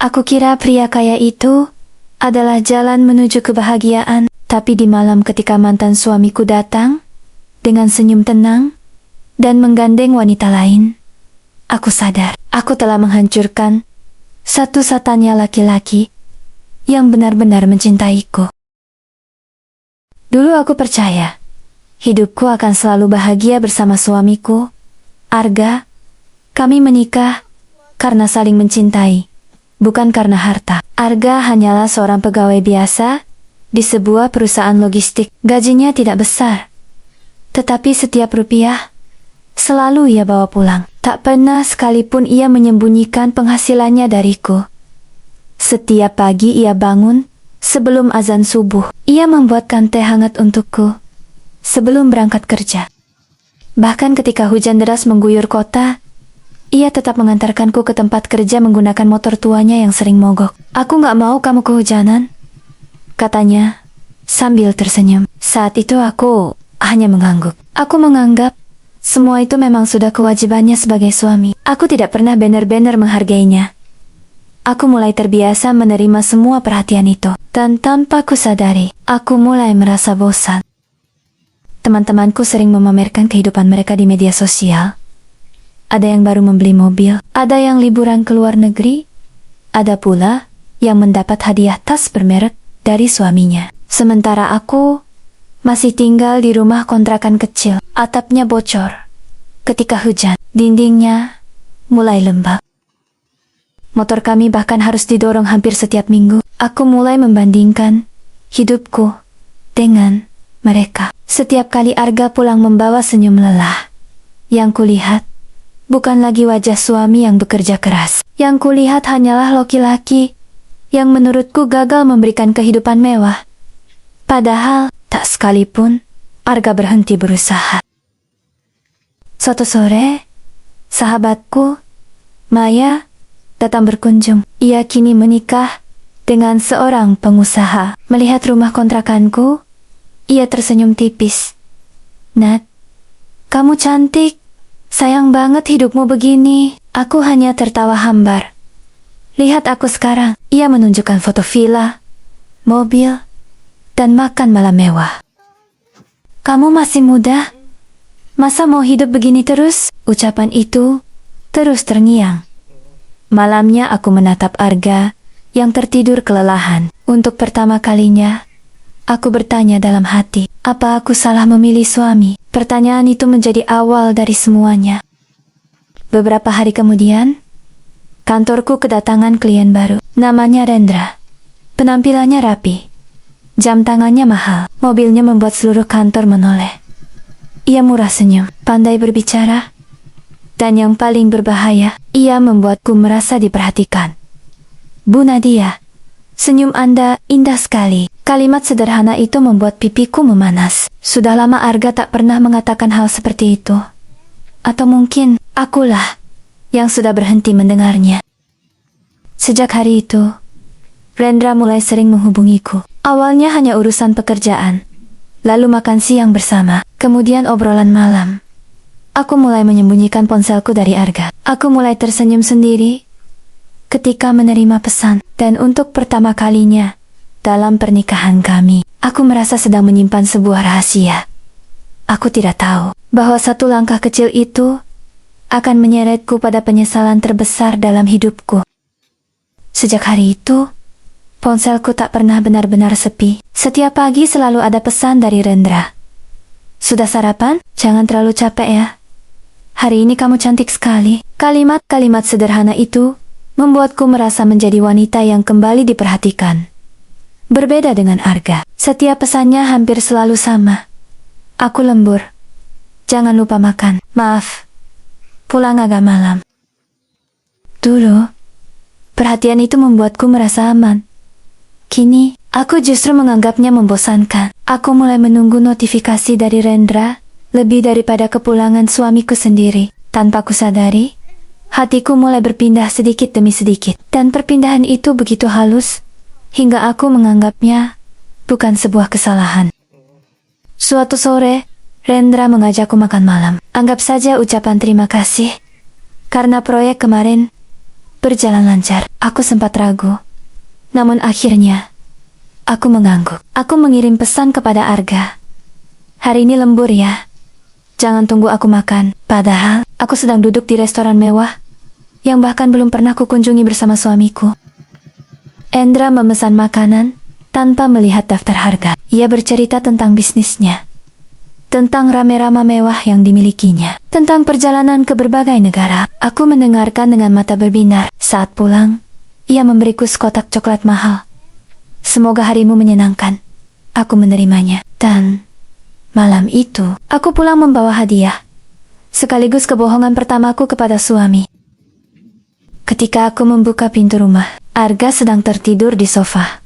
Aku kira pria kaya itu adalah jalan menuju kebahagiaan, tapi di malam ketika mantan suamiku datang, dengan senyum tenang, dan menggandeng wanita lain, aku sadar, aku telah menghancurkan satu-satunya laki-laki yang benar-benar mencintaiku. Dulu aku percaya, hidupku akan selalu bahagia bersama suamiku, Arga. Kami menikah karena saling mencintai, bukan karena harta. Arga hanyalah seorang pegawai biasa di sebuah perusahaan logistik. Gajinya tidak besar, tetapi setiap rupiah selalu ia bawa pulang. Tak pernah sekalipun ia menyembunyikan penghasilannya dariku. Setiap pagi ia bangun sebelum azan subuh. Ia membuatkan teh hangat untukku sebelum berangkat kerja. Bahkan ketika hujan deras mengguyur kota, ia tetap mengantarkanku ke tempat kerja menggunakan motor tuanya yang sering mogok. "Aku gak mau kamu kehujanan," katanya sambil tersenyum. Saat itu aku hanya mengangguk. Aku menganggap semua itu memang sudah kewajibannya sebagai suami. Aku tidak pernah benar-benar menghargainya. Aku mulai terbiasa menerima semua perhatian itu. Dan tanpa kusadari, aku mulai merasa bosan. Teman-temanku sering memamerkan kehidupan mereka di media sosial. Ada yang baru membeli mobil, ada yang liburan ke luar negeri, ada pula yang mendapat hadiah tas bermerek dari suaminya. Sementara aku masih tinggal di rumah kontrakan kecil, atapnya bocor. Ketika hujan, dindingnya mulai lembab. Motor kami bahkan harus didorong hampir setiap minggu. Aku mulai membandingkan hidupku dengan mereka. Setiap kali Arga pulang membawa senyum lelah, yang kulihat bukan lagi wajah suami yang bekerja keras. Yang kulihat hanyalah laki-laki yang menurutku gagal memberikan kehidupan mewah. Padahal tak sekalipun Arga berhenti berusaha. Suatu sore, sahabatku, Maya, datang berkunjung. Ia kini menikah dengan seorang pengusaha. Melihat rumah kontrakanku, ia tersenyum tipis. "Nat, kamu cantik. Sayang banget hidupmu begini." Aku hanya tertawa hambar. "Lihat aku sekarang." Ia menunjukkan foto villa, mobil, dan makan malam mewah. "Kamu masih muda. Masa mau hidup begini terus?" Ucapan itu terus terngiang. Malamnya aku menatap Arga yang tertidur kelelahan. Untuk pertama kalinya, aku bertanya dalam hati, apa aku salah memilih suami? Pertanyaan itu menjadi awal dari semuanya. Beberapa hari kemudian, kantorku kedatangan klien baru. Namanya Rendra. Penampilannya rapi. Jam tangannya mahal. Mobilnya membuat seluruh kantor menoleh. Ia murah senyum, pandai berbicara, dan yang paling berbahaya, ia membuatku merasa diperhatikan. "Bu Nadia, senyum Anda indah sekali." Kalimat sederhana itu membuat pipiku memanas. Sudah lama Arga tak pernah mengatakan hal seperti itu. Atau mungkin akulah yang sudah berhenti mendengarnya. Sejak hari itu, Rendra mulai sering menghubungiku. Awalnya hanya urusan pekerjaan, lalu makan siang bersama, kemudian obrolan malam. Aku mulai menyembunyikan ponselku dari Arga. Aku mulai tersenyum sendiri ketika menerima pesan. Dan untuk pertama kalinya dalam pernikahan kami, aku merasa sedang menyimpan sebuah rahasia. Aku tidak tahu bahwa satu langkah kecil itu akan menyeretku pada penyesalan terbesar dalam hidupku. Sejak hari itu, ponselku tak pernah benar-benar sepi. Setiap pagi selalu ada pesan dari Rendra. "Sudah sarapan? Jangan terlalu capek ya. Hari ini kamu cantik sekali." Kalimat-kalimat sederhana itu membuatku merasa menjadi wanita yang kembali diperhatikan. Berbeda dengan Arga, setiap pesannya hampir selalu sama. "Aku lembur. Jangan lupa makan. Maaf, pulang agak malam." Dulu, perhatian itu membuatku merasa aman. Kini, aku justru menganggapnya membosankan. Aku mulai menunggu notifikasi dari Rendra lebih daripada kepulangan suamiku sendiri. Tanpa kusadari, hatiku mulai berpindah sedikit demi sedikit. Dan perpindahan itu begitu halus, hingga aku menganggapnya bukan sebuah kesalahan. Suatu sore, Rendra mengajakku makan malam. Anggap saja ucapan terima kasih karena proyek kemarin berjalan lancar. Aku sempat ragu. Namun akhirnya, aku mengangguk. Aku mengirim pesan kepada Arga. Hari ini lembur ya. Jangan tunggu aku makan. Padahal, aku sedang duduk di restoran mewah, yang bahkan belum pernah kukunjungi bersama suamiku. Endra memesan makanan, tanpa melihat daftar harga. Ia bercerita tentang bisnisnya, tentang rame-rama mewah yang dimilikinya, tentang perjalanan ke berbagai negara. Aku mendengarkan dengan mata berbinar. Saat pulang, ia memberiku sekotak coklat mahal. Semoga harimu menyenangkan. Aku menerimanya. Dan malam itu, aku pulang membawa hadiah, sekaligus kebohongan pertamaku kepada suami. Ketika aku membuka pintu rumah, Arga sedang tertidur di sofa,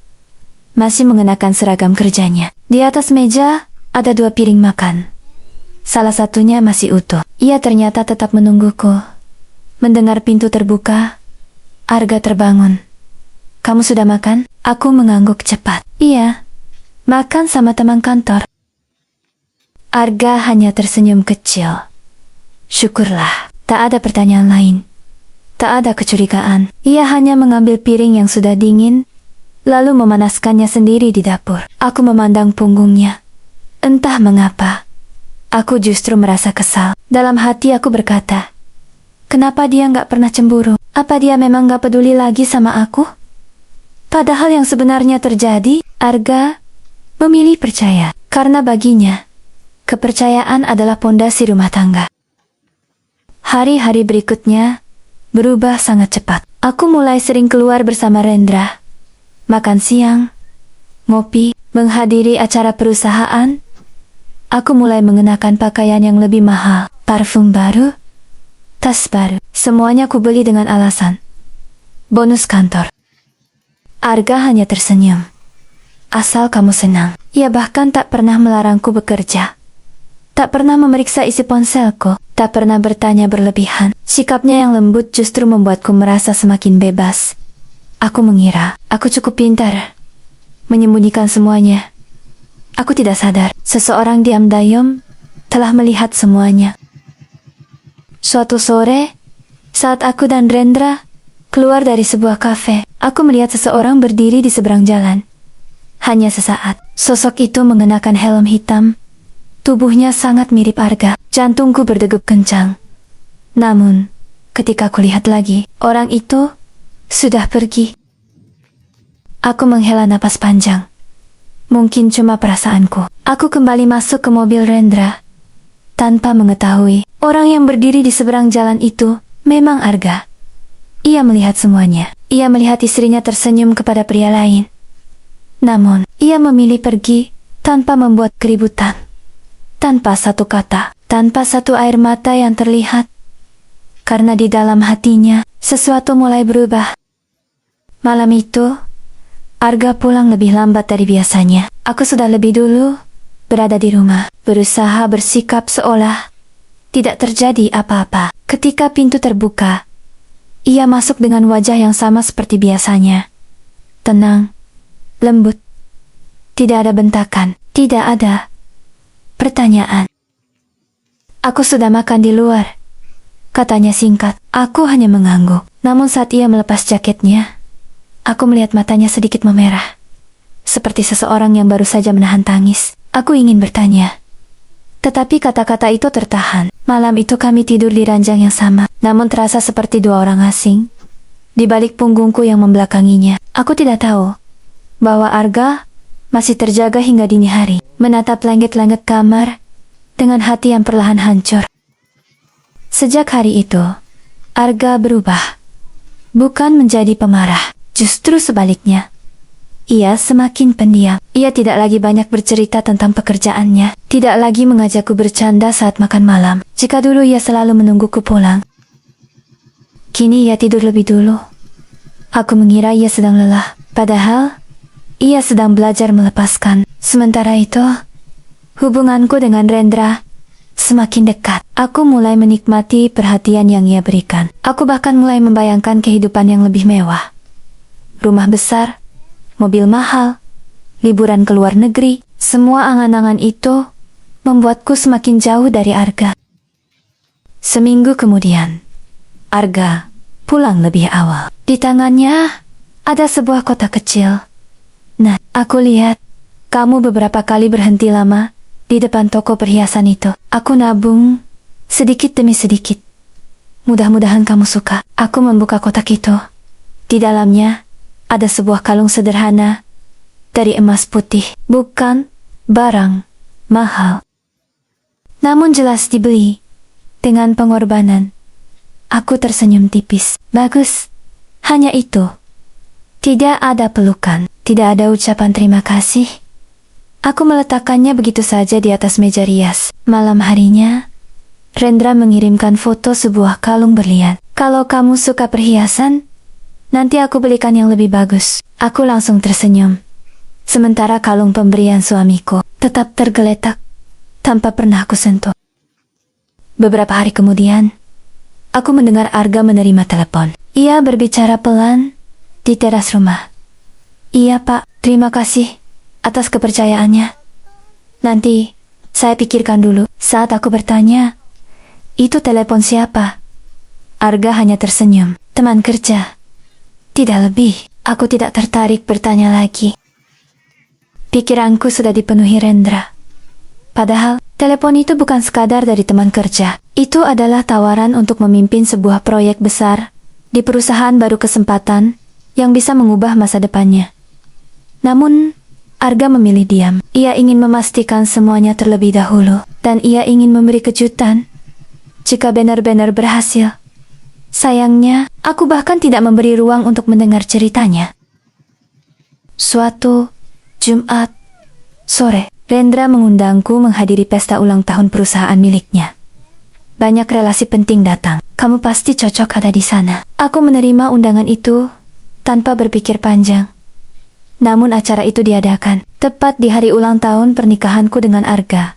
masih mengenakan seragam kerjanya. Di atas meja, ada 2 piring makan. Salah satunya masih utuh. Ia ternyata tetap menungguku. Mendengar pintu terbuka, Arga terbangun. "Kamu sudah makan?" Aku mengangguk cepat. "Iya, makan sama teman kantor." Arga hanya tersenyum kecil. Syukurlah, tak ada pertanyaan lain. Tak ada kecurigaan. Ia hanya mengambil piring yang sudah dingin, lalu memanaskannya sendiri di dapur. Aku memandang punggungnya. Entah mengapa, aku justru merasa kesal. Dalam hati aku berkata, kenapa dia nggak pernah cemburu? Apa dia memang nggak peduli lagi sama aku? Padahal yang sebenarnya terjadi, Arga memilih percaya. Karena baginya, kepercayaan adalah pondasi rumah tangga. Hari-hari berikutnya berubah sangat cepat. Aku mulai sering keluar bersama Rendra, makan siang, ngopi, menghadiri acara perusahaan. Aku mulai mengenakan pakaian yang lebih mahal, parfum baru, tas baru. Semuanya ku beli dengan alasan bonus kantor. Arga hanya tersenyum. Asal kamu senang. Ia bahkan tak pernah melarangku bekerja. Tak pernah memeriksa isi ponselku, tak pernah bertanya berlebihan. Sikapnya yang lembut justru membuatku merasa semakin bebas. Aku mengira aku cukup pintar menyembunyikan semuanya. Aku tidak sadar, seseorang diam-diam telah melihat semuanya. Suatu sore, saat aku dan Rendra keluar dari sebuah kafe, aku melihat seseorang berdiri di seberang jalan. Hanya sesaat, sosok itu mengenakan helm hitam. Tubuhnya sangat mirip Arga. Jantungku berdegup kencang. Namun, ketika kulihat lagi, orang itu sudah pergi. Aku menghela napas panjang. Mungkin cuma perasaanku. Aku kembali masuk ke mobil Rendra, tanpa mengetahui orang yang berdiri di seberang jalan itu memang Arga. Ia melihat semuanya. Ia melihat istrinya tersenyum kepada pria lain. Namun, ia memilih pergi tanpa membuat keributan. Tanpa satu kata, tanpa satu air mata yang terlihat. Karena di dalam hatinya, sesuatu mulai berubah. Malam itu, Arga pulang lebih lambat dari biasanya. Aku sudah lebih dulu berada di rumah, berusaha bersikap seolah tidak terjadi apa-apa. Ketika pintu terbuka, ia masuk dengan wajah yang sama seperti biasanya. Tenang, lembut. Tidak ada bentakan, tidak ada pertanyaan. Aku sudah makan di luar, katanya singkat. Aku hanya mengangguk. Namun saat ia melepas jaketnya, aku melihat matanya sedikit memerah, seperti seseorang yang baru saja menahan tangis. Aku ingin bertanya, tetapi kata-kata itu tertahan. Malam itu kami tidur di ranjang yang sama, namun terasa seperti 2 orang asing di balik punggungku yang membelakanginya. Aku tidak tahu bahwa Arga masih terjaga hingga dini hari, menatap langit-langit kamar dengan hati yang perlahan hancur. Sejak hari itu, Arga berubah. Bukan menjadi pemarah, justru sebaliknya. Ia semakin pendiam. Ia tidak lagi banyak bercerita tentang pekerjaannya, tidak lagi mengajakku bercanda saat makan malam. Jika dulu ia selalu menungguku pulang, kini ia tidur lebih dulu. Aku mengira ia sedang lelah, padahal ia sedang belajar melepaskan. Sementara itu, hubunganku dengan Rendra semakin dekat. Aku mulai menikmati perhatian yang ia berikan. Aku bahkan mulai membayangkan kehidupan yang lebih mewah. Rumah besar, mobil mahal, liburan ke luar negeri. Semua angan-angan itu membuatku semakin jauh dari Arga. Seminggu kemudian, Arga pulang lebih awal. Di tangannya ada sebuah kotak kecil. Nah, aku lihat kamu beberapa kali berhenti lama di depan toko perhiasan itu. Aku nabung sedikit demi sedikit. Mudah-mudahan kamu suka. Aku membuka kotak itu. Di dalamnya ada sebuah kalung sederhana dari emas putih. Bukan barang mahal, namun jelas dibeli dengan pengorbanan. Aku tersenyum tipis. Bagus. Hanya itu. Tidak ada pelukan. Tidak ada ucapan terima kasih. Aku meletakkannya begitu saja di atas meja rias. Malam harinya, Rendra mengirimkan foto sebuah kalung berlian. Kalau kamu suka perhiasan, nanti aku belikan yang lebih bagus. Aku langsung tersenyum. Sementara kalung pemberian suamiku tetap tergeletak, tanpa pernah aku sentuh. Beberapa hari kemudian, aku mendengar Arga menerima telepon. Ia berbicara pelan di teras rumah. Iya Pak, terima kasih atas kepercayaannya. Nanti saya pikirkan dulu. Saat aku bertanya, itu telepon siapa? Arga hanya tersenyum. Teman kerja. Tidak lebih. Aku tidak tertarik bertanya lagi. Pikiranku sudah dipenuhi Rendra. Padahal, telepon itu bukan sekadar dari teman kerja. Itu adalah tawaran untuk memimpin sebuah proyek besar di perusahaan baru, kesempatan yang bisa mengubah masa depannya. Namun, Arga memilih diam. Ia ingin memastikan semuanya terlebih dahulu, dan ia ingin memberi kejutan jika benar-benar berhasil. Sayangnya, aku bahkan tidak memberi ruang untuk mendengar ceritanya. Suatu Jumat sore, Rendra mengundangku menghadiri pesta ulang tahun perusahaan miliknya. Banyak relasi penting datang. Kamu pasti cocok ada di sana. Aku menerima undangan itu tanpa berpikir panjang. Namun acara itu diadakan tepat di hari ulang tahun pernikahanku dengan Arga.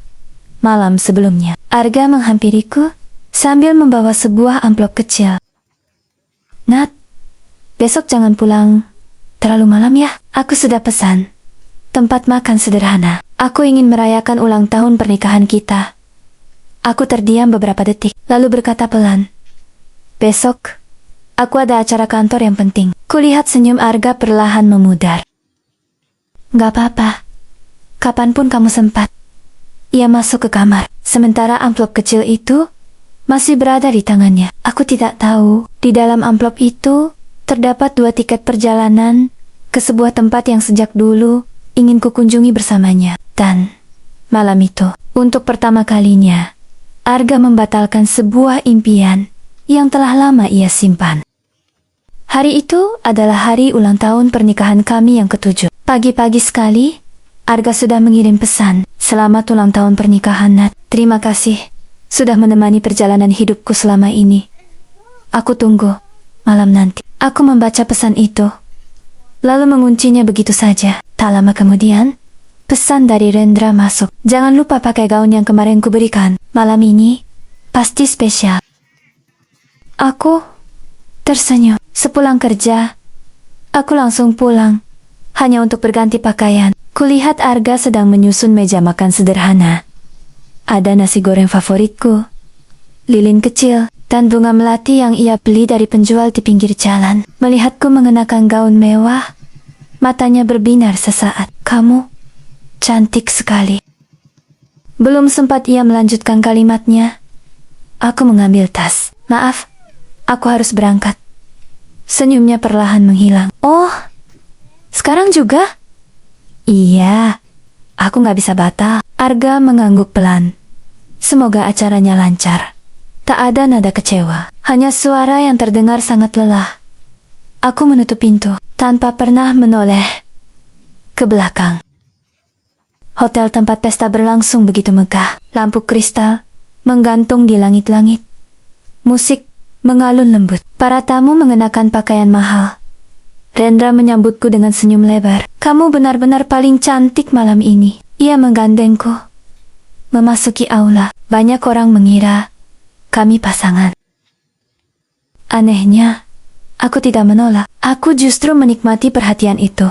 Malam sebelumnya, Arga menghampiriku sambil membawa sebuah amplop kecil. Nat, besok jangan pulang terlalu malam ya. Aku sudah pesan tempat makan sederhana. Aku ingin merayakan ulang tahun pernikahan kita. Aku terdiam beberapa detik, lalu berkata pelan, besok aku ada acara kantor yang penting. Kulihat senyum Arga perlahan memudar. Gak apa-apa, kapanpun kamu sempat. Ia masuk ke kamar, sementara amplop kecil itu masih berada di tangannya. Aku tidak tahu, di dalam amplop itu terdapat 2 tiket perjalanan ke sebuah tempat yang sejak dulu ingin kukunjungi bersamanya. Dan malam itu, untuk pertama kalinya, Arga membatalkan sebuah impian yang telah lama ia simpan. Hari itu adalah hari ulang tahun pernikahan kami yang ke-7. Pagi-pagi sekali, Arga sudah mengirim pesan. Selamat ulang tahun pernikahan, Nat. Terima kasih sudah menemani perjalanan hidupku selama ini. Aku tunggu malam nanti. Aku membaca pesan itu, lalu menguncinya begitu saja. Tak lama kemudian, pesan dari Rendra masuk. Jangan lupa pakai gaun yang kemarin kuberikan. Malam ini pasti spesial. Aku tersenyum. Sepulang kerja, aku langsung pulang, hanya untuk berganti pakaian. Kulihat Arga sedang menyusun meja makan sederhana. Ada nasi goreng favoritku, lilin kecil, dan bunga melati yang ia beli dari penjual di pinggir jalan. Melihatku mengenakan gaun mewah, matanya berbinar sesaat. Kamu cantik sekali. Belum sempat ia melanjutkan kalimatnya, aku mengambil tas. Maaf, aku harus berangkat. Senyumnya perlahan menghilang. Oh, sekarang juga? Iya, aku gak bisa batal. Arga mengangguk pelan. Semoga acaranya lancar. Tak ada nada kecewa, hanya suara yang terdengar sangat lelah. Aku menutup pintu, tanpa pernah menoleh ke belakang. Hotel tempat pesta berlangsung begitu megah. Lampu kristal menggantung di langit-langit. Musik mengalun lembut. Para tamu mengenakan pakaian mahal. Rendra menyambutku dengan senyum lebar. Kamu benar-benar paling cantik malam ini. Ia menggandengku. Memasuki aula, banyak orang mengira kami pasangan. Anehnya, aku tidak menolak. Aku justru menikmati perhatian itu.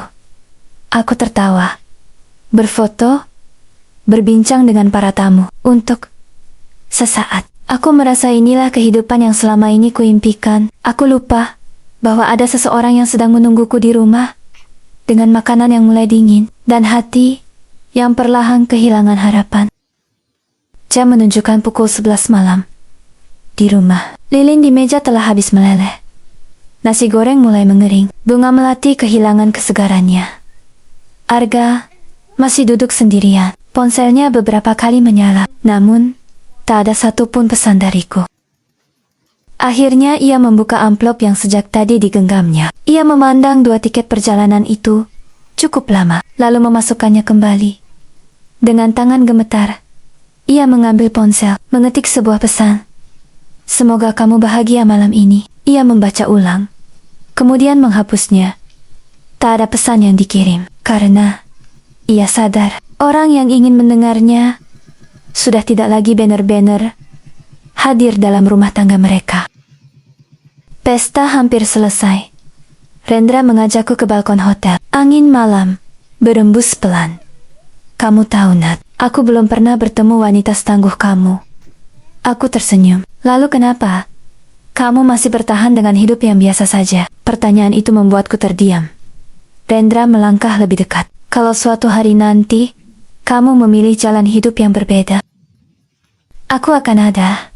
Aku tertawa, berfoto, berbincang dengan para tamu. Untuk sesaat, Aku merasa inilah kehidupan yang selama ini kuimpikan. Aku lupa bahwa ada seseorang yang sedang menungguku di rumah dengan makanan yang mulai dingin dan hati yang perlahan kehilangan harapan. Jam menunjukkan pukul 11 malam. Di rumah, lilin di meja telah habis meleleh. Nasi goreng mulai mengering. Bunga melati kehilangan kesegarannya. Arga masih duduk sendirian. Ponselnya beberapa kali menyala, namun tak ada satupun pesan dariku. Akhirnya ia membuka amplop yang sejak tadi digenggamnya. Ia memandang 2 tiket perjalanan itu cukup lama, lalu memasukkannya kembali. Dengan tangan gemetar, ia mengambil ponsel, mengetik sebuah pesan. Semoga kamu bahagia malam ini. Ia membaca ulang, kemudian menghapusnya. Tak ada pesan yang dikirim, karena ia sadar orang yang ingin mendengarnya sudah tidak lagi banner-banner hadir dalam rumah tangga mereka. Pesta hampir selesai. Rendra mengajakku ke balkon hotel. Angin malam berembus pelan. Kamu tahu, Nat, aku belum pernah bertemu wanita setangguh kamu. Aku tersenyum. Lalu kenapa? Kamu masih bertahan dengan hidup yang biasa saja. Pertanyaan itu membuatku terdiam. Rendra melangkah lebih dekat. Kalau suatu hari nanti kamu memilih jalan hidup yang berbeda, aku akan ada.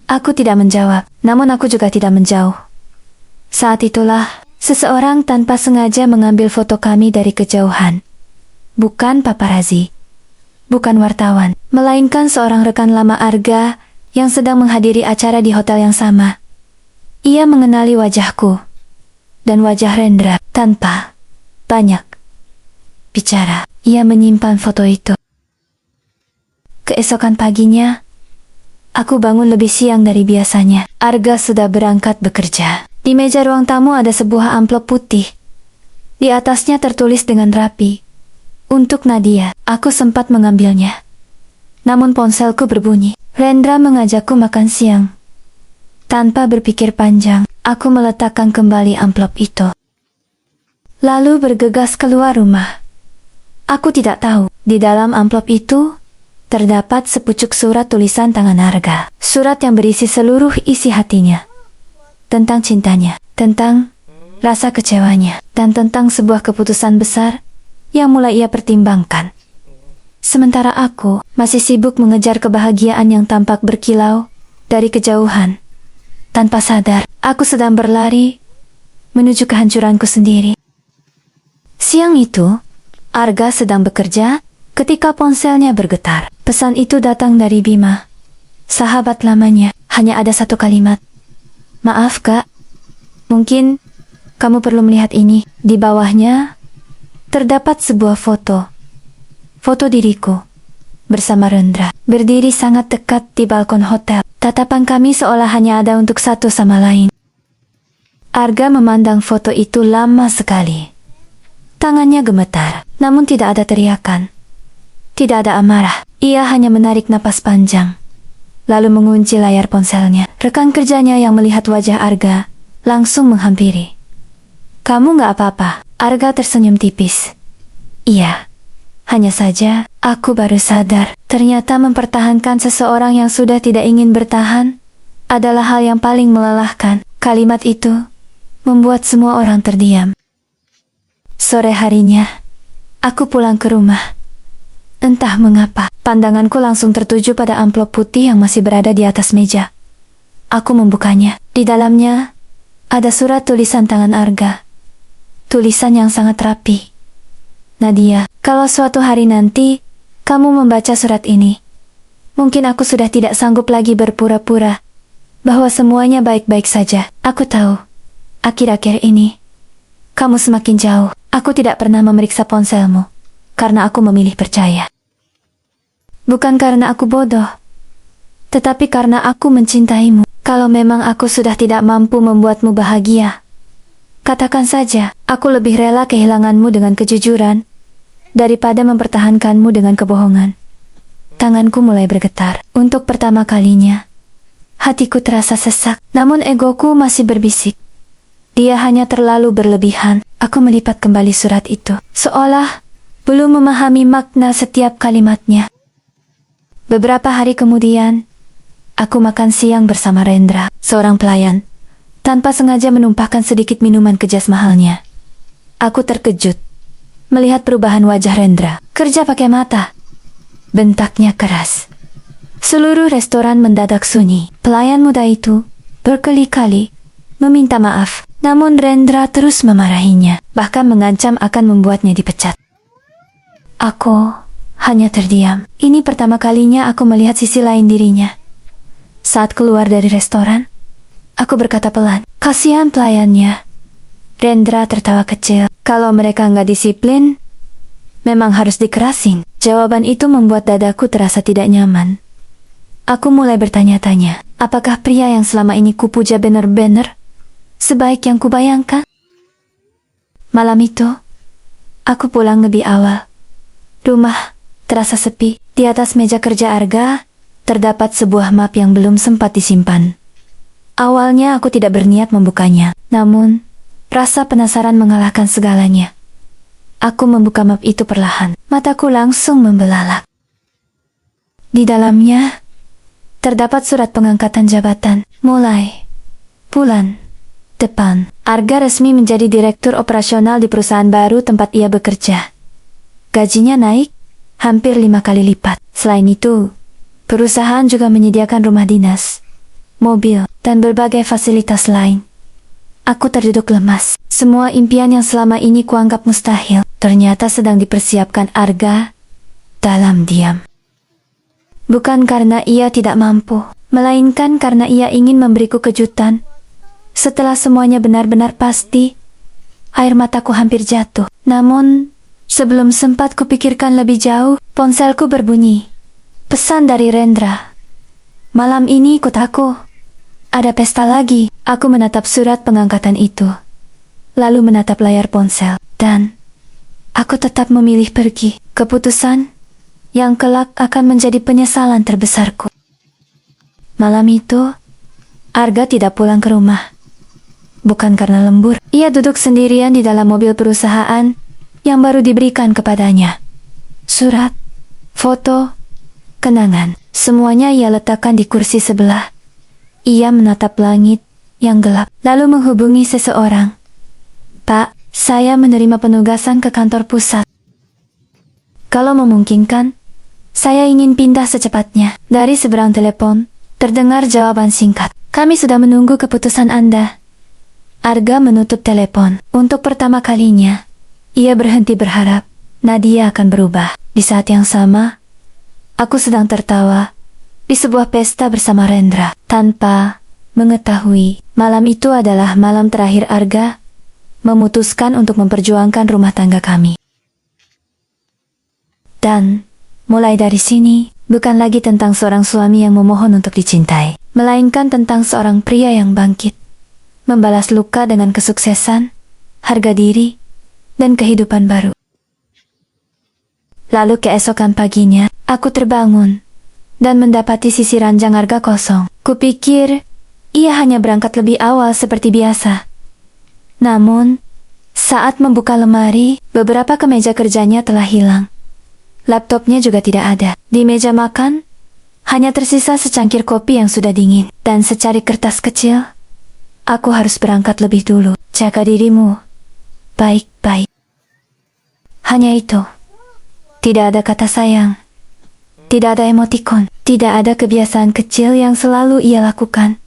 Aku tidak menjawab, namun aku juga tidak menjauh. Saat itulah, seseorang tanpa sengaja mengambil foto kami dari kejauhan. Bukan paparazi, bukan wartawan, melainkan seorang rekan lama Arga yang sedang menghadiri acara di hotel yang sama. Ia mengenali wajahku dan wajah Rendra tanpa banyak bicara. Ia menyimpan foto itu. Keesokan paginya, aku bangun lebih siang dari biasanya. Arga sudah berangkat bekerja. Di meja ruang tamu ada sebuah amplop putih. Di atasnya tertulis dengan rapi, "Untuk Nadia." Aku sempat mengambilnya, namun ponselku berbunyi. Rendra mengajakku makan siang. Tanpa berpikir panjang, aku meletakkan kembali amplop itu, lalu bergegas keluar rumah. Aku tidak tahu, di dalam amplop itu terdapat sepucuk surat tulisan tangan Arga. Surat yang berisi seluruh isi hatinya. Tentang cintanya, tentang rasa kecewanya, dan tentang sebuah keputusan besar yang mulai ia pertimbangkan. Sementara aku masih sibuk mengejar kebahagiaan yang tampak berkilau dari kejauhan. Tanpa sadar, aku sedang berlari menuju kehancuranku sendiri. Siang itu, Arga sedang bekerja ketika ponselnya bergetar. Pesan itu datang dari Bima, sahabat lamanya. Hanya ada satu kalimat. "Maaf, Kak. Mungkin kamu perlu melihat ini." Di bawahnya terdapat sebuah foto. Foto diriku bersama Rendra, berdiri sangat dekat di balkon hotel. Tatapan kami seolah hanya ada untuk satu sama lain. Arga memandang foto itu lama sekali. Tangannya gemetar, namun tidak ada teriakan. Tidak ada amarah. Ia hanya menarik napas panjang, lalu mengunci layar ponselnya. Rekan kerjanya yang melihat wajah Arga langsung menghampiri. "Kamu nggak apa-apa?" Arga tersenyum tipis. "Iya. Hanya saja, aku baru sadar, ternyata mempertahankan seseorang yang sudah tidak ingin bertahan adalah hal yang paling melelahkan." Kalimat itu membuat semua orang terdiam. Sore harinya, aku pulang ke rumah. Entah mengapa, pandanganku langsung tertuju pada amplop putih yang masih berada di atas meja. Aku membukanya. Di dalamnya ada surat tulisan tangan Arga. Tulisan yang sangat rapi. "Nadia, kalau suatu hari nanti kamu membaca surat ini, mungkin aku sudah tidak sanggup lagi berpura-pura bahwa semuanya baik-baik saja. Aku tahu, akhir-akhir ini kamu semakin jauh. Aku tidak pernah memeriksa ponselmu karena aku memilih percaya. Bukan karena aku bodoh, tetapi karena aku mencintaimu. Kalau memang aku sudah tidak mampu membuatmu bahagia, katakan saja, aku lebih rela kehilanganmu dengan kejujuran daripada mempertahankanmu dengan kebohongan." Tanganku mulai bergetar. Untuk pertama kalinya, hatiku terasa sesak, namun egoku masih berbisik, "Dia hanya terlalu berlebihan." Aku melipat kembali surat itu, seolah belum memahami makna setiap kalimatnya. Beberapa hari kemudian, aku makan siang bersama Rendra, seorang pelayan, tanpa sengaja menumpahkan sedikit minuman ke jas mahalnya. Aku terkejut melihat perubahan wajah Rendra. Kerja pakai mata, bentaknya keras. Seluruh restoran mendadak sunyi. Pelayan muda itu berkali-kali meminta maaf, namun Rendra terus memarahinya, bahkan mengancam akan membuatnya dipecat. Aku hanya terdiam. Ini pertama kalinya aku melihat sisi lain dirinya. Saat keluar dari restoran, aku berkata pelan, "Kasihan pelayannya." Rendra tertawa kecil. "Kalau mereka nggak disiplin, memang harus dikerasin." Jawaban itu membuat dadaku terasa tidak nyaman. Aku mulai bertanya-tanya, apakah pria yang selama ini kupuja benar-benar sebaik yang kubayangkan? Malam itu, aku pulang lebih awal. Rumah terasa sepi. Di atas meja kerja Arga, terdapat sebuah map yang belum sempat disimpan. Awalnya aku tidak berniat membukanya, namun rasa penasaran mengalahkan segalanya. Aku membuka map itu perlahan. Mataku langsung membelalak. Di dalamnya terdapat surat pengangkatan jabatan. Mulai bulan depan, Arga resmi menjadi direktur operasional di perusahaan baru tempat ia bekerja. Gajinya naik hampir 5 kali lipat. Selain itu, perusahaan juga menyediakan rumah dinas, mobil, dan berbagai fasilitas lain. Aku terduduk lemas. Semua impian yang selama ini kuanggap mustahil, ternyata sedang dipersiapkan Arga dalam diam. Bukan karena ia tidak mampu, melainkan karena ia ingin memberiku kejutan. Setelah semuanya benar-benar pasti, air mataku hampir jatuh. Namun, sebelum sempat kupikirkan lebih jauh, ponselku berbunyi. Pesan dari Rendra. "Malam ini ikut ada pesta lagi." Aku menatap surat pengangkatan itu, lalu menatap layar ponsel, dan aku tetap memilih pergi. Keputusan yang kelak akan menjadi penyesalan terbesarku. Malam itu, Arga tidak pulang ke rumah. Bukan karena lembur. Ia duduk sendirian di dalam mobil perusahaan yang baru diberikan kepadanya. Surat, foto, kenangan, semuanya ia letakkan di kursi sebelah. Ia menatap langit yang gelap, lalu menghubungi seseorang. "Pak, saya menerima penugasan ke kantor pusat. Kalau memungkinkan, saya ingin pindah secepatnya." Dari seberang telepon, terdengar jawaban singkat. "Kami sudah menunggu keputusan Anda." Arga menutup telepon. Untuk pertama kalinya, ia berhenti berharap Nadia akan berubah. Di saat yang sama, aku sedang tertawa di sebuah pesta bersama Rendra, tanpa mengetahui malam itu adalah malam terakhir Arga memutuskan untuk memperjuangkan rumah tangga kami. Dan mulai dari sini, bukan lagi tentang seorang suami yang memohon untuk dicintai, melainkan tentang seorang pria yang bangkit, membalas luka dengan kesuksesan, harga diri, dan kehidupan baru. Lalu keesokan paginya, aku terbangun dan mendapati sisi ranjang Arga kosong. Kupikir ia hanya berangkat lebih awal seperti biasa. Namun, saat membuka lemari, beberapa kemeja kerjanya telah hilang. Laptopnya juga tidak ada. Di meja makan, hanya tersisa secangkir kopi yang sudah dingin, dan secari kertas kecil. "Aku harus berangkat lebih dulu. Jaga dirimu baik-baik." Hanya itu. Tidak ada kata sayang. Tidak ada emotikon. Tidak ada kebiasaan kecil yang selalu ia lakukan.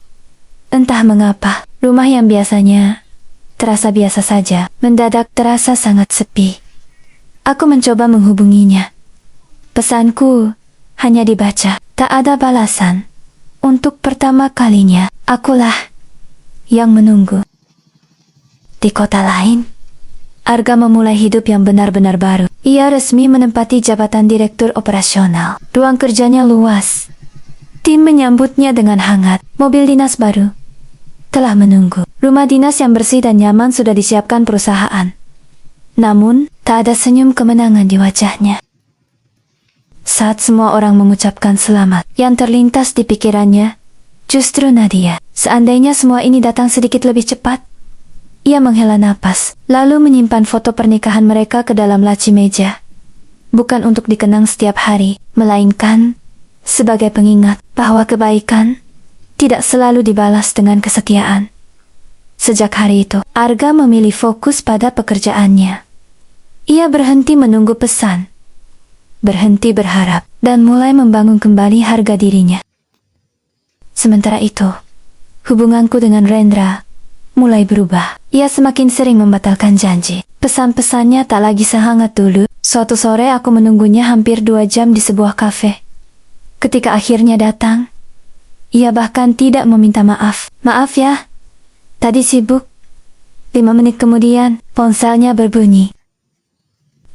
Entah mengapa, rumah yang biasanya terasa biasa saja, mendadak terasa sangat sepi. Aku mencoba menghubunginya. Pesanku hanya dibaca, tak ada balasan. Untuk pertama kalinya, akulah yang menunggu. Di kota lain, Arga memulai hidup yang benar-benar baru. Ia resmi menempati jabatan direktur operasional. Ruang kerjanya luas. Tim menyambutnya dengan hangat. Mobil dinas baru telah menunggu. Rumah dinas yang bersih dan nyaman sudah disiapkan perusahaan. Namun, tak ada senyum kemenangan di wajahnya. Saat semua orang mengucapkan selamat, yang terlintas di pikirannya justru Nadia. Seandainya semua ini datang sedikit lebih cepat. Ia menghela napas, lalu menyimpan foto pernikahan mereka ke dalam laci meja. Bukan untuk dikenang setiap hari, melainkan sebagai pengingat bahwa kebaikan tidak selalu dibalas dengan kesetiaan. Sejak hari itu, Arga memilih fokus pada pekerjaannya. Ia berhenti menunggu pesan, berhenti berharap, dan mulai membangun kembali harga dirinya. Sementara itu, hubunganku dengan Rendra mulai berubah. Ia semakin sering membatalkan janji. Pesan-pesannya tak lagi sehangat dulu. Suatu sore aku menunggunya hampir 2 jam di sebuah kafe. Ketika akhirnya datang, ia bahkan tidak meminta maaf. Maaf ya, tadi sibuk. 5 menit kemudian, ponselnya berbunyi.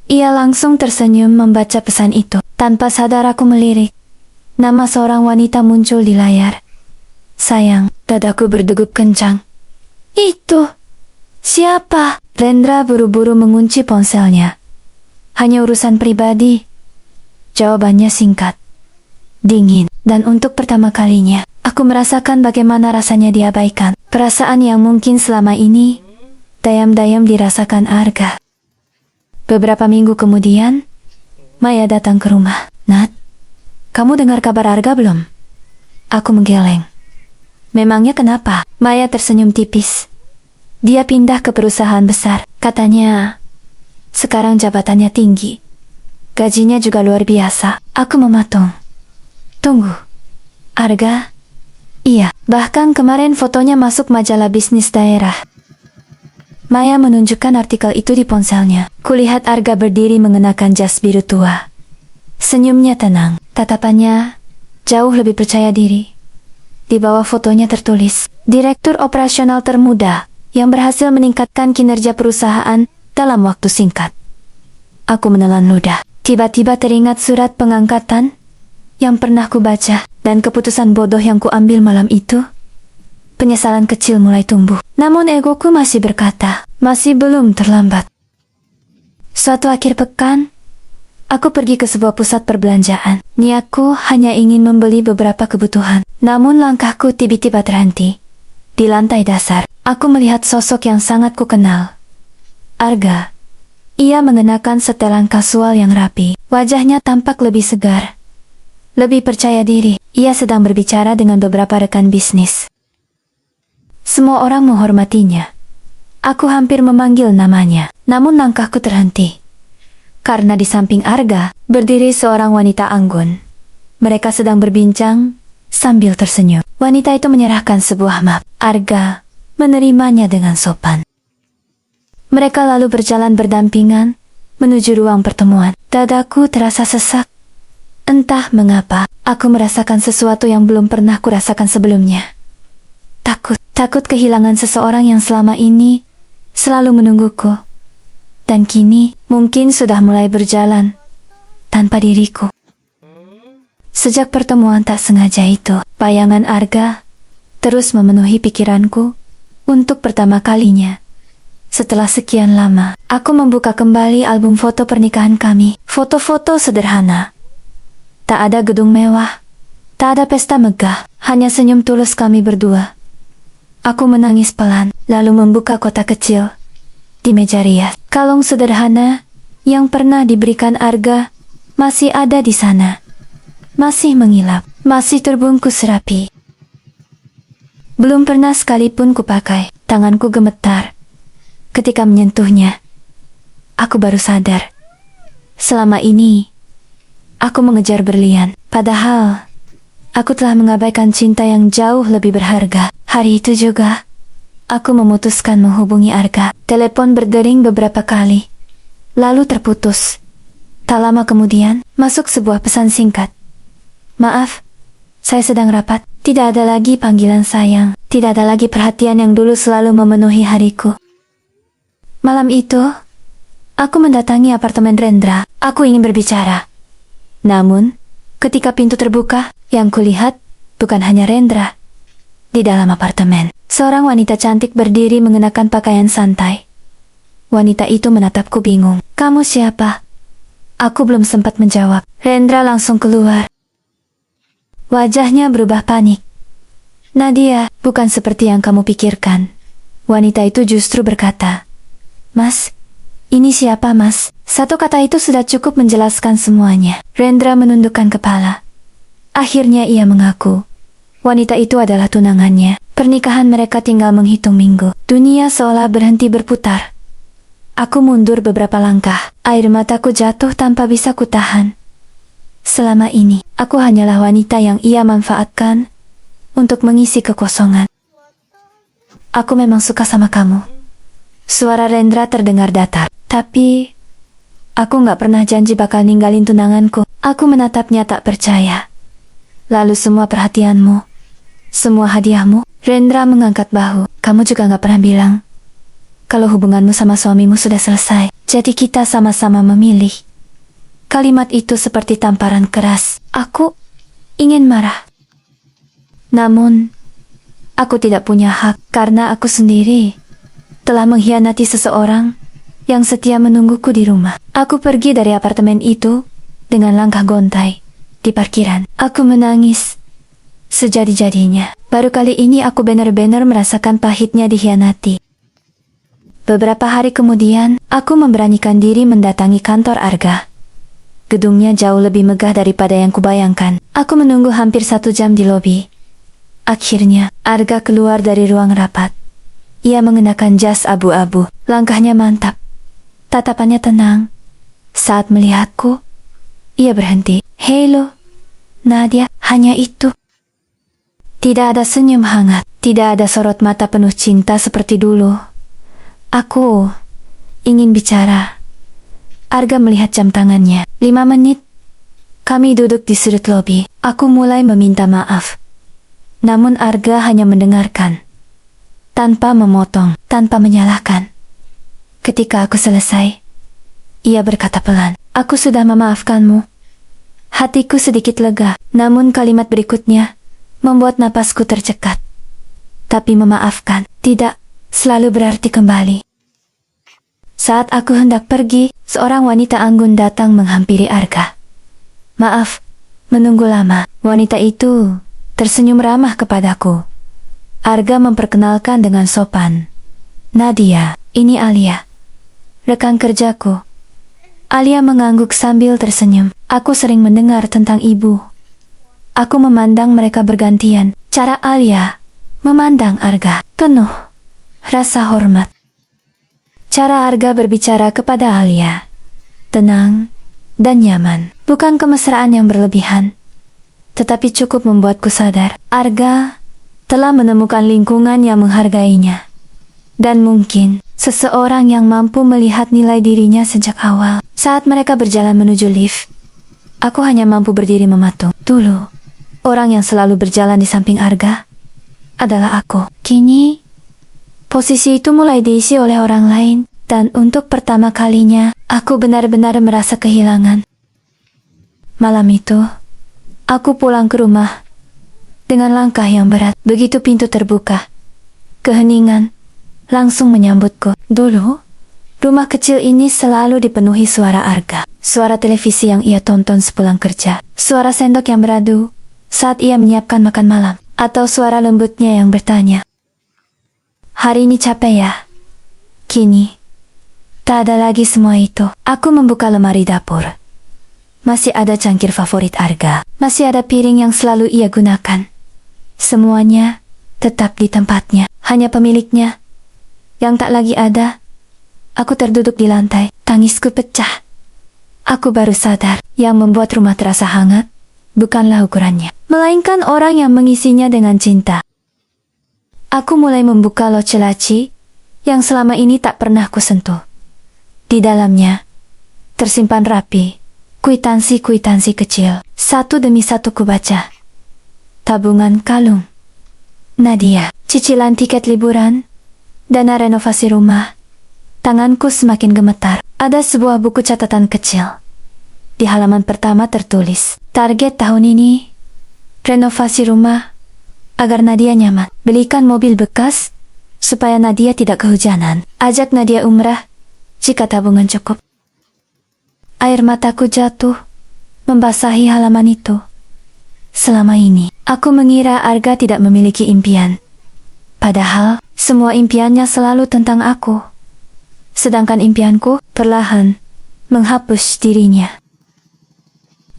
Ia langsung tersenyum membaca pesan itu. Tanpa sadar aku melirik. Nama seorang wanita muncul di layar. Sayang, dadaku berdegup kencang. Itu siapa? Rendra buru-buru mengunci ponselnya. Hanya urusan pribadi. Jawabannya singkat, dingin, dan untuk pertama kalinya, aku merasakan bagaimana rasanya diabaikan. Perasaan yang mungkin selama ini dayam-dayam dirasakan Arga. Beberapa minggu kemudian, Maya datang ke rumah. Nat, kamu dengar kabar Arga belum? Aku menggeleng. Memangnya kenapa? Maya tersenyum tipis. Dia pindah ke perusahaan besar. Katanya, sekarang jabatannya tinggi. Gajinya juga luar biasa. Aku mematung. Tunggu. Arga? Iya, bahkan kemarin fotonya masuk majalah bisnis daerah. Maya menunjukkan artikel itu di ponselnya. Kulihat Arga berdiri mengenakan jas biru tua. Senyumnya tenang. Tatapannya jauh lebih percaya diri. Di bawah fotonya tertulis, Direktur Operasional Termuda yang berhasil meningkatkan kinerja perusahaan dalam waktu singkat. Aku menelan ludah. Tiba-tiba teringat surat pengangkatan yang pernah kubaca dan keputusan bodoh yang kuambil malam itu. Penyesalan kecil mulai tumbuh. Namun egoku masih berkata, masih belum terlambat. Suatu akhir pekan, aku pergi ke sebuah pusat perbelanjaan. Niatku hanya ingin membeli beberapa kebutuhan. Namun langkahku tiba-tiba terhenti. Di lantai dasar, aku melihat sosok yang sangat kukenal. Arga. Ia mengenakan setelan kasual yang rapi. Wajahnya tampak lebih segar, lebih percaya diri. Ia sedang berbicara dengan beberapa rekan bisnis. Semua orang menghormatinya. Aku hampir memanggil namanya, namun langkahku terhenti. Karena di samping Arga, berdiri seorang wanita anggun. Mereka sedang berbincang sambil tersenyum. Wanita itu menyerahkan sebuah map. Arga menerimanya dengan sopan. Mereka lalu berjalan berdampingan menuju ruang pertemuan. Dadaku terasa sesak. Entah mengapa, aku merasakan sesuatu yang belum pernah kurasakan sebelumnya. Takut kehilangan seseorang yang selama ini selalu menungguku. Dan kini mungkin sudah mulai berjalan tanpa diriku. Sejak pertemuan tak sengaja itu, bayangan Arga terus memenuhi pikiranku untuk pertama kalinya. Setelah sekian lama, aku membuka kembali album foto pernikahan kami. Foto-foto sederhana. Tak ada gedung mewah, tak ada pesta megah, hanya senyum tulus kami berdua. Aku menangis pelan, lalu membuka kotak kecil di meja rias. Kalung sederhana yang pernah diberikan Arga masih ada di sana. Masih mengilap, masih terbungkus rapi. Belum pernah sekalipun kupakai. Tanganku gemetar ketika menyentuhnya. Aku baru sadar, selama ini aku mengejar berlian, padahal aku telah mengabaikan cinta yang jauh lebih berharga. Hari itu juga, aku memutuskan menghubungi Arga. Telepon berdering beberapa kali, lalu terputus. Tak lama kemudian, masuk sebuah pesan singkat. Maaf, saya sedang rapat. Tidak ada lagi panggilan sayang. Tidak ada lagi perhatian yang dulu selalu memenuhi hariku. Malam itu, aku mendatangi apartemen Rendra. Aku ingin berbicara. Namun, ketika pintu terbuka, yang kulihat bukan hanya Rendra. Di dalam apartemen, seorang wanita cantik berdiri mengenakan pakaian santai. Wanita itu menatapku bingung. Kamu siapa? Aku belum sempat menjawab. Rendra langsung keluar. Wajahnya berubah panik. Nadia, bukan seperti yang kamu pikirkan. Wanita itu justru berkata, Mas, ini siapa mas? Satu kata itu sudah cukup menjelaskan semuanya. Rendra menundukkan kepala. Akhirnya ia mengaku. Wanita itu adalah tunangannya. Pernikahan mereka tinggal menghitung minggu. Dunia seolah berhenti berputar. Aku mundur beberapa langkah. Air mataku jatuh tanpa bisa kutahan. Selama ini, aku hanyalah wanita yang ia manfaatkan untuk mengisi kekosongan. Aku memang suka sama kamu. Suara Rendra terdengar datar. Tapi, aku gak pernah janji bakal ninggalin tunanganku. Aku menatapnya tak percaya. Lalu semua perhatianmu, semua hadiahmu. Rendra mengangkat bahu. Kamu juga gak pernah bilang kalau hubunganmu sama suamimu sudah selesai. Jadi kita sama-sama memilih. Kalimat itu seperti tamparan keras. Aku ingin marah. Namun, aku tidak punya hak karena aku sendiri telah mengkhianati seseorang yang setia menungguku di rumah. Aku pergi dari apartemen itu dengan langkah gontai. Di parkiran, aku menangis sejadi-jadinya. Baru kali ini aku benar-benar merasakan pahitnya dikhianati. Beberapa hari kemudian, aku memberanikan diri mendatangi kantor Arga. Gedungnya jauh lebih megah daripada yang kubayangkan. Aku menunggu hampir 1 jam di lobi. Akhirnya, Arga keluar dari ruang rapat. Ia mengenakan jas abu-abu. Langkahnya mantap. Tatapannya tenang. Saat melihatku, ia berhenti. Halo, Nadia, hanya itu. Tidak ada senyum hangat, tidak ada sorot mata penuh cinta seperti dulu. Aku ingin bicara. Arga melihat jam tangannya. 5 menit. Kami duduk di sudut lobi. Aku mulai meminta maaf. Namun Arga hanya mendengarkan. Tanpa memotong, tanpa menyalahkan. Ketika aku selesai, ia berkata pelan, aku sudah memaafkanmu. Hatiku sedikit lega, namun kalimat berikutnya membuat napasku tercekat. Tapi memaafkan tidak selalu berarti kembali. Saat aku hendak pergi, seorang wanita anggun datang menghampiri Arga. Maaf, menunggu lama. Wanita itu tersenyum ramah kepadaku. Arga memperkenalkan dengan sopan. Nadia, ini Alia, rekan kerjaku. Alia mengangguk sambil tersenyum. Aku sering mendengar tentang ibu. Aku memandang mereka bergantian. Cara Alia memandang Arga penuh rasa hormat. Cara Arga berbicara kepada Alia tenang dan nyaman. Bukan kemesraan yang berlebihan, tetapi cukup membuatku sadar Arga telah menemukan lingkungan yang menghargainya. Dan mungkin seseorang yang mampu melihat nilai dirinya sejak awal. Saat mereka berjalan menuju lift, aku hanya mampu berdiri mematung. Dulu, orang yang selalu berjalan di samping Arga adalah aku. Kini, posisi itu mulai diisi oleh orang lain. Dan untuk pertama kalinya, aku benar-benar merasa kehilangan. Malam itu, aku pulang ke rumah dengan langkah yang berat. Begitu pintu terbuka, keheningan langsung menyambutku. Dulu, rumah kecil ini selalu dipenuhi suara Arga. Suara televisi yang ia tonton sepulang kerja. Suara sendok yang beradu saat ia menyiapkan makan malam. Atau suara lembutnya yang bertanya, hari ini capek ya? Kini, tak ada lagi semua itu. Aku membuka lemari dapur. Masih ada cangkir favorit Arga. Masih ada piring yang selalu ia gunakan. Semuanya tetap di tempatnya. Hanya pemiliknya yang tak lagi ada. Aku terduduk di lantai. Tangisku pecah. Aku baru sadar, yang membuat rumah terasa hangat bukanlah ukurannya, melainkan orang yang mengisinya dengan cinta. Aku mulai membuka loce laci yang selama ini tak pernah kusentuh. Di dalamnya tersimpan rapi kuitansi-kuitansi kecil. Satu demi satu kubaca. Tabungan kalung Nadia, cicilan tiket liburan, dana renovasi rumah. Tanganku semakin gemetar. Ada sebuah buku catatan kecil. Di halaman pertama tertulis, target tahun ini, renovasi rumah agar Nadia nyaman. Belikan mobil bekas supaya Nadia tidak kehujanan. Ajak Nadia umrah jika tabungan cukup. Air mataku jatuh membasahi halaman itu. Selama ini, aku mengira Arga tidak memiliki impian. Padahal, semua impiannya selalu tentang aku. Sedangkan impianku perlahan menghapus dirinya.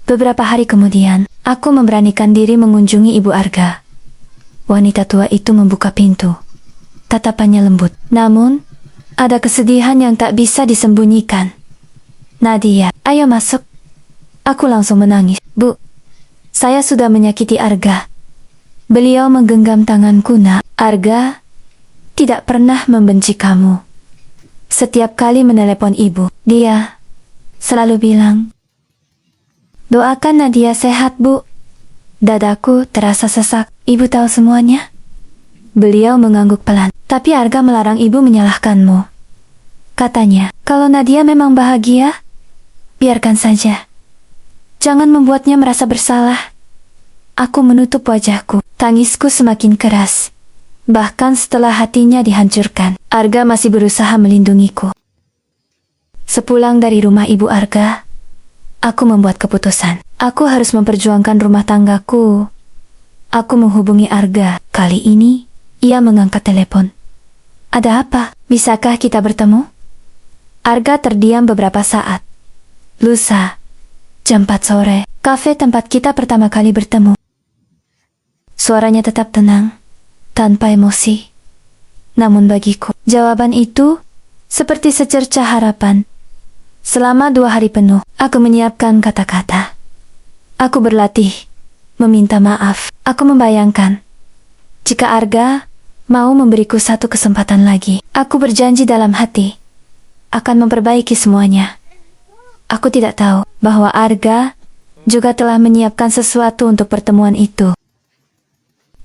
Beberapa hari kemudian, aku memberanikan diri mengunjungi Ibu Arga. Wanita tua itu membuka pintu. Tatapannya lembut. Namun, ada kesedihan yang tak bisa disembunyikan. Nadia, ayo masuk. Aku langsung menangis. Bu, saya sudah menyakiti Arga. Beliau menggenggam tanganku. Nak, Arga tidak pernah membenci kamu. Setiap kali menelepon ibu, dia selalu bilang, doakan Nadia sehat, Bu. Dadaku terasa sesak. Ibu tahu semuanya? Beliau mengangguk pelan. Tapi Arga melarang ibu menyalahkanmu. Katanya, kalau Nadia memang bahagia, biarkan saja. Jangan membuatnya merasa bersalah. Aku menutup wajahku. Tangisku semakin keras. Bahkan setelah hatinya dihancurkan, Arga masih berusaha melindungiku. Sepulang dari rumah Ibu Arga, aku membuat keputusan. Aku harus memperjuangkan rumah tanggaku. Aku menghubungi Arga. Kali ini, ia mengangkat telepon. Ada apa? Bisakah kita bertemu? Arga terdiam beberapa saat. Lusa, jam 4 sore, kafe tempat kita pertama kali bertemu. Suaranya tetap tenang, tanpa emosi. Namun bagiku, jawaban itu seperti secercah harapan. Selama 2 hari penuh, aku menyiapkan kata-kata. Aku berlatih meminta maaf. Aku membayangkan, jika Arga mau memberiku satu kesempatan lagi, aku berjanji dalam hati akan memperbaiki semuanya. Aku tidak tahu bahwa Arga juga telah menyiapkan sesuatu untuk pertemuan itu.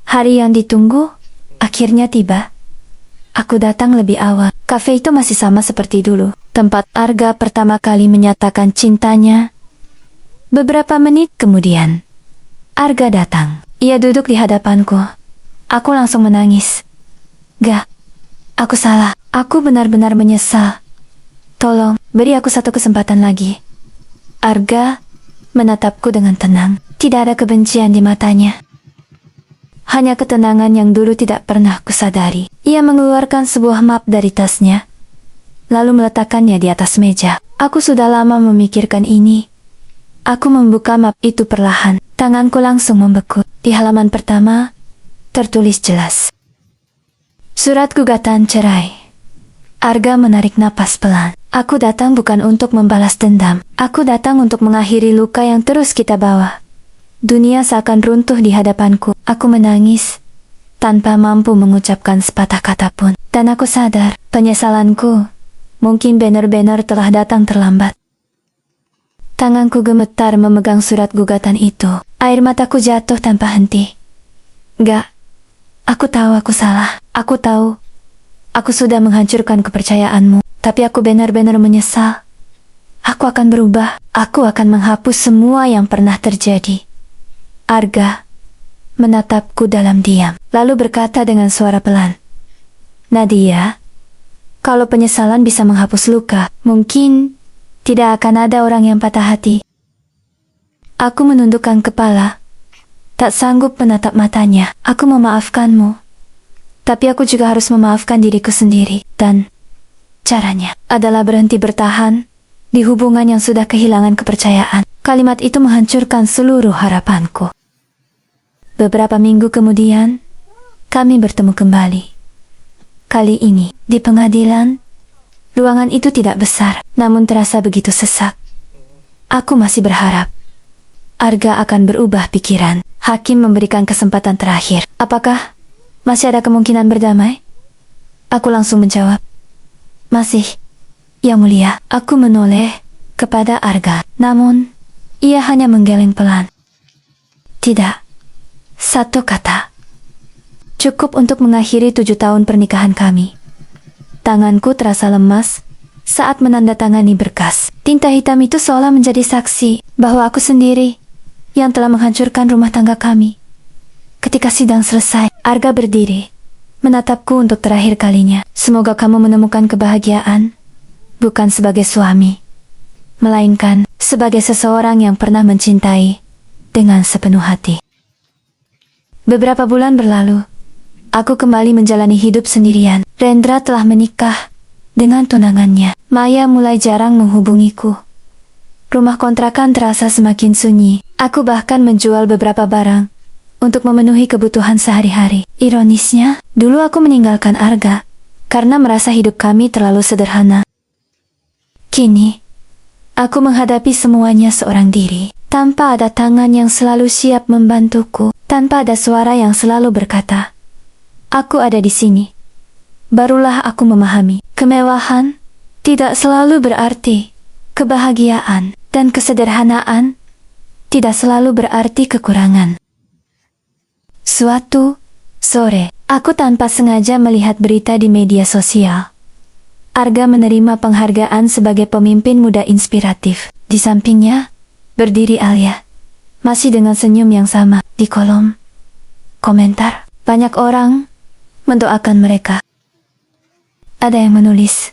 Hari yang ditunggu akhirnya tiba. Aku datang lebih awal. Kafe itu masih sama seperti dulu, tempat Arga pertama kali menyatakan cintanya. Beberapa menit kemudian, Arga datang. Ia duduk di hadapanku. Aku langsung menangis. Gak, aku salah. Aku benar-benar menyesal. Tolong, beri aku satu kesempatan lagi. Arga menatapku dengan tenang. Tidak ada kebencian di matanya. Hanya ketenangan yang dulu tidak pernah kusadari. Ia mengeluarkan sebuah map dari tasnya, lalu meletakkannya di atas meja. Aku sudah lama memikirkan ini. Aku membuka map itu perlahan. Tanganku langsung membeku. Di halaman pertama, tertulis jelas. Surat gugatan cerai. Arga menarik napas pelan. Aku datang bukan untuk membalas dendam. Aku datang untuk mengakhiri luka yang terus kita bawa. Dunia seakan runtuh di hadapanku. Aku menangis, tanpa mampu mengucapkan sepatah kata pun. Dan aku sadar, penyesalanku mungkin benar-benar telah datang terlambat. Tanganku gemetar memegang surat gugatan itu. Air mataku jatuh tanpa henti. Gak, aku tahu aku salah. Aku tahu, aku sudah menghancurkan kepercayaanmu. Tapi aku benar-benar menyesal. Aku akan berubah. Aku akan menghapus semua yang pernah terjadi. Arga menatapku dalam diam, lalu berkata dengan suara pelan, Nadia, kalau penyesalan bisa menghapus luka, mungkin tidak akan ada orang yang patah hati. Aku menundukkan kepala, tak sanggup menatap matanya. Aku memaafkanmu, tapi aku juga harus memaafkan diriku sendiri. Dan caranya adalah berhenti bertahan di hubungan yang sudah kehilangan kepercayaan. Kalimat itu menghancurkan seluruh harapanku. Beberapa minggu kemudian, kami bertemu kembali. Kali ini, di pengadilan. Ruangan itu tidak besar, namun terasa begitu sesak. Aku masih berharap Arga akan berubah pikiran. Hakim memberikan kesempatan terakhir. Apakah masih ada kemungkinan berdamai? Aku langsung menjawab, masih, Yang Mulia. Aku menoleh kepada Arga, namun ia hanya menggeleng pelan. Tidak. Satu kata. Cukup untuk mengakhiri 7 tahun pernikahan kami. Tanganku terasa lemas saat menandatangani berkas. Tinta hitam itu seolah menjadi saksi bahwa aku sendiri yang telah menghancurkan rumah tangga kami. Ketika sidang selesai, Arga berdiri, menatapku untuk terakhir kalinya. Semoga kamu menemukan kebahagiaan, bukan sebagai suami, melainkan sebagai seseorang yang pernah mencintai dengan sepenuh hati. Beberapa bulan berlalu, aku kembali menjalani hidup sendirian. Rendra telah menikah dengan tunangannya. Maya mulai jarang menghubungiku. Rumah kontrakan terasa semakin sunyi. Aku bahkan menjual beberapa barang untuk memenuhi kebutuhan sehari-hari. Ironisnya, dulu aku meninggalkan Arga karena merasa hidup kami terlalu sederhana. Kini, aku menghadapi semuanya seorang diri, tanpa ada tangan yang selalu siap membantuku, tanpa ada suara yang selalu berkata, "Aku ada di sini." Barulah aku memahami, kemewahan tidak selalu berarti kebahagiaan, dan kesederhanaan tidak selalu berarti kekurangan. Suatu sore, aku tanpa sengaja melihat berita di media sosial. Arga menerima penghargaan sebagai pemimpin muda inspiratif. Di sampingnya, berdiri Alia, masih dengan senyum yang sama. Di kolom komentar, banyak orang mendoakan mereka. Ada yang menulis,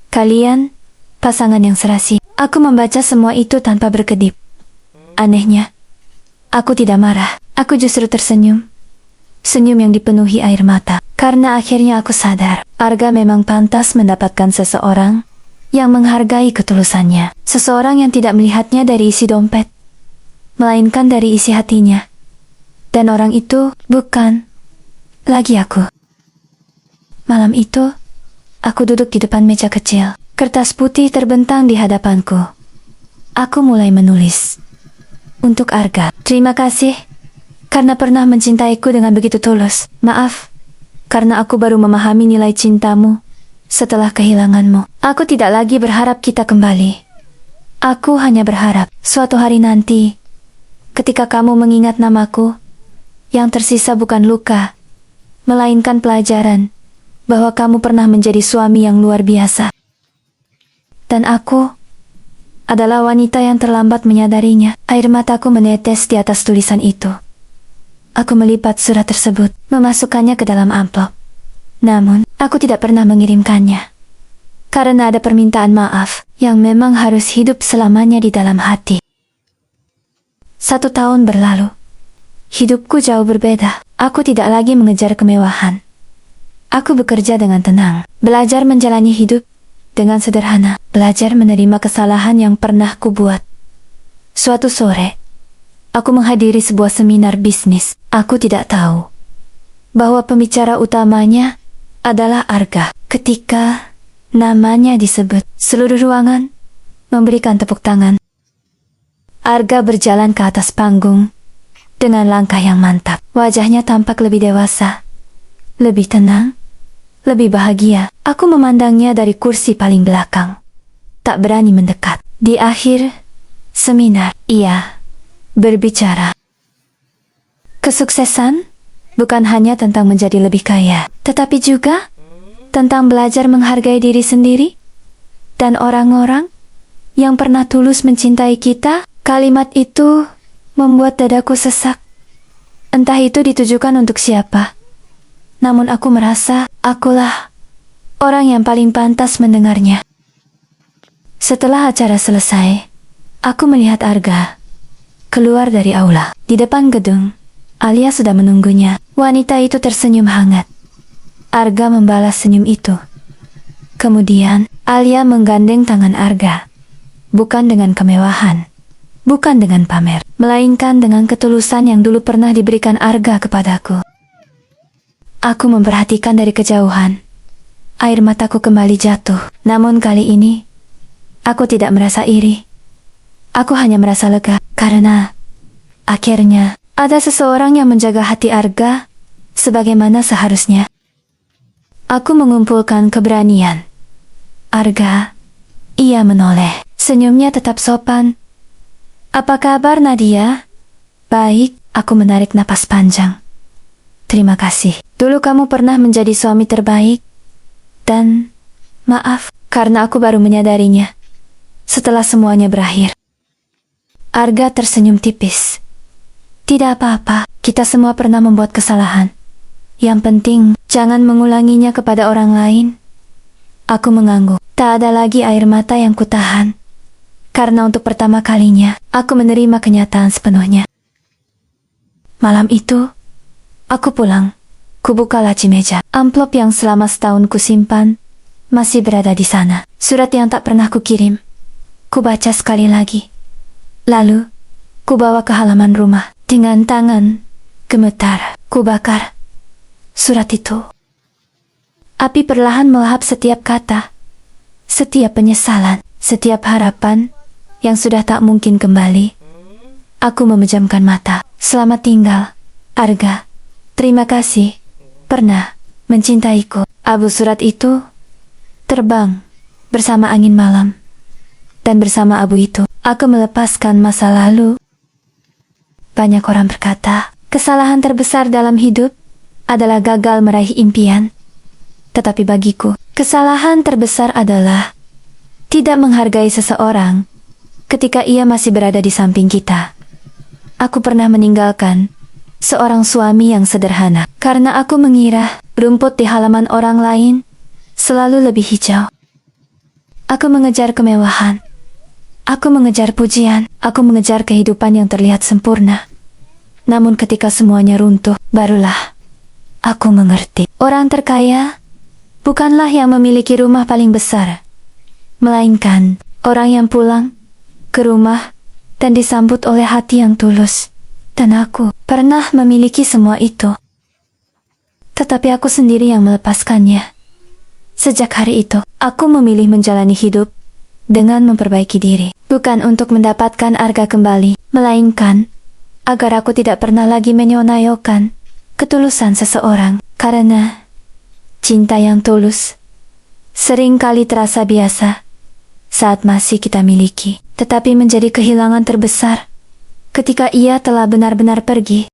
"Kalian pasangan yang serasi." Aku membaca semua itu tanpa berkedip. Anehnya, aku tidak marah. Aku justru tersenyum. Senyum yang dipenuhi air mata. Karena akhirnya aku sadar, Arga memang pantas mendapatkan seseorang yang menghargai ketulusannya. Seseorang yang tidak melihatnya dari isi dompet, melainkan dari isi hatinya. Dan orang itu bukan lagi aku. Malam itu, aku duduk di depan meja kecil. Kertas putih terbentang di hadapanku. Aku mulai menulis. Untuk Arga, terima kasih karena pernah mencintaiku dengan begitu tulus. Maaf, karena aku baru memahami nilai cintamu setelah kehilanganmu. Aku tidak lagi berharap kita kembali. Aku hanya berharap suatu hari nanti, ketika kamu mengingat namaku, yang tersisa bukan luka, melainkan pelajaran bahwa kamu pernah menjadi suami yang luar biasa. Dan aku adalah wanita yang terlambat menyadarinya. Air mataku menetes di atas tulisan itu. Aku melipat surat tersebut, memasukkannya ke dalam amplop. Namun, aku tidak pernah mengirimkannya. Karena ada permintaan maaf yang memang harus hidup selamanya di dalam hati. 1 tahun berlalu. Hidupku jauh berbeda. Aku tidak lagi mengejar kemewahan. Aku bekerja dengan tenang, belajar menjalani hidup dengan sederhana, belajar menerima kesalahan yang pernah kubuat. Suatu sore, aku menghadiri sebuah seminar bisnis. Aku tidak tahu bahwa pembicara utamanya adalah Arga. Ketika namanya disebut, seluruh ruangan memberikan tepuk tangan. Arga berjalan ke atas panggung dengan langkah yang mantap. Wajahnya tampak lebih dewasa, lebih tenang, lebih bahagia. Aku memandangnya dari kursi paling belakang. Tak berani mendekat. Di akhir seminar, ia berbicara. Kesuksesan bukan hanya tentang menjadi lebih kaya, tetapi juga tentang belajar menghargai diri sendiri dan orang-orang yang pernah tulus mencintai kita. Kalimat itu membuat dadaku sesak. Entah itu ditujukan untuk siapa. Namun aku merasa akulah orang yang paling pantas mendengarnya. Setelah acara selesai, aku melihat Arga keluar dari aula. Di depan gedung, Alia sudah menunggunya. Wanita itu tersenyum hangat. Arga membalas senyum itu. Kemudian, Alia menggandeng tangan Arga. Bukan dengan kemewahan, bukan dengan pamer, melainkan dengan ketulusan yang dulu pernah diberikan Arga kepadaku. Aku memperhatikan dari kejauhan. Air mataku kembali jatuh. Namun kali ini, aku tidak merasa iri. Aku hanya merasa lega, karena akhirnya ada seseorang yang menjaga hati Arga sebagaimana seharusnya. Aku mengumpulkan keberanian. Arga, ia menoleh. Senyumnya tetap sopan. "Apa kabar, Nadia?" "Baik," aku menarik napas panjang. "Terima kasih. Dulu kamu pernah menjadi suami terbaik. Dan maaf, karena aku baru menyadarinya setelah semuanya berakhir." Arga tersenyum tipis. "Tidak apa-apa, kita semua pernah membuat kesalahan. Yang penting, jangan mengulanginya kepada orang lain." Aku mengangguk. Tak ada lagi air mata yang kutahan. Karena untuk pertama kalinya, aku menerima kenyataan sepenuhnya. Malam itu, aku pulang. Kubuka laci meja. Amplop yang selama setahun kusimpan masih berada di sana. Surat yang tak pernah kukirim. Kubaca sekali lagi. Lalu, kubawa ke halaman rumah. Dengan tangan gemetar, kubakar surat itu. Api perlahan melahap setiap kata, setiap penyesalan, setiap harapan yang sudah tak mungkin kembali. Aku memejamkan mata. Selamat tinggal, Arga. Terima kasih pernah mencintaiku. Abu surat itu terbang bersama angin malam. Dan bersama abu itu, aku melepaskan masa lalu. Banyak orang berkata, kesalahan terbesar dalam hidup adalah gagal meraih impian. Tetapi bagiku, kesalahan terbesar adalah tidak menghargai seseorang ketika ia masih berada di samping kita. Aku pernah meninggalkan seorang suami yang sederhana karena aku mengira rumput di halaman orang lain selalu lebih hijau. Aku mengejar kemewahan. Aku mengejar pujian, aku mengejar kehidupan yang terlihat sempurna. Namun ketika semuanya runtuh, barulah aku mengerti. Orang terkaya bukanlah yang memiliki rumah paling besar, melainkan orang yang pulang ke rumah dan disambut oleh hati yang tulus. Dan aku pernah memiliki semua itu. Tetapi aku sendiri yang melepaskannya. Sejak hari itu, aku memilih menjalani hidup dengan memperbaiki diri. Bukan untuk mendapatkan Arga kembali, melainkan agar aku tidak pernah lagi menyonayokan ketulusan seseorang. Karena cinta yang tulus sering kali terasa biasa saat masih kita miliki, tetapi menjadi kehilangan terbesar ketika ia telah benar-benar pergi.